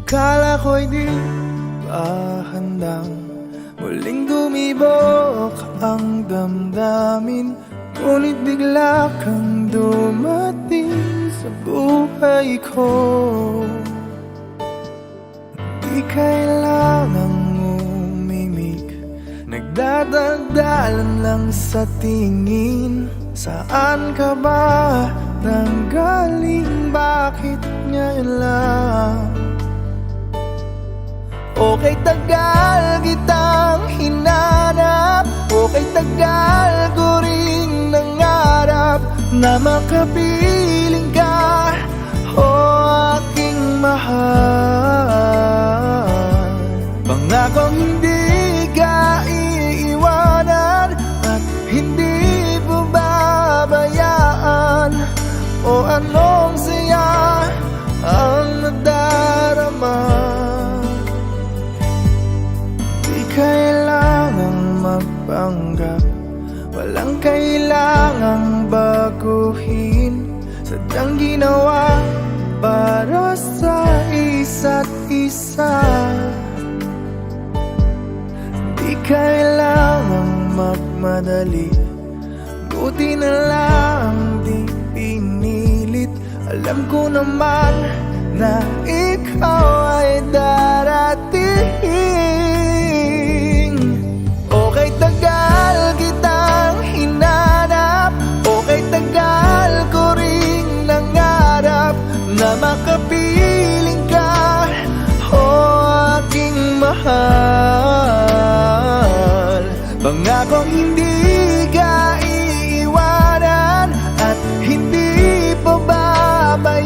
Akala ko'y di pa handang muling dumibok ang damdamin, ngunit bigla kang dumating sa buhay ko. Di kailangang umimik, nagdadagdalan lang sa tingin. Saan ka ba nanggaling? Bakit ngayon lang? Okay, tagal kitang hinanap, okay, tagal ko ring nangarap na makapiling ka, o aking mahal. Pangakong hindi ka iiwanan at hindi babayaan, o anong saya ang nadarama. Di kailangang magpanggap, walang kailangang baguhin, sadyang ginawa para sa isa't isa. Di kailangang magmadali, buti na lang di pinilit. Alam ko naman na ikaw ay darating. Okay, tagal kitang hinanap, okay, tagal ko ring nangarap na makapiling ka, o aking mahal. Pangakong hindi